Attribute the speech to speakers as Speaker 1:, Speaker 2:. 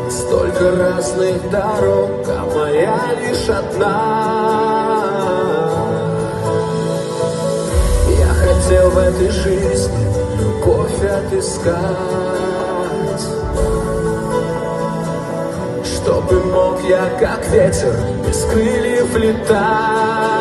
Speaker 1: Столько разных дорог, а моя лишь одна. Я хотел в этой жизни кофе отыскать, чтобы мог я, как ветер, без крыльев летать.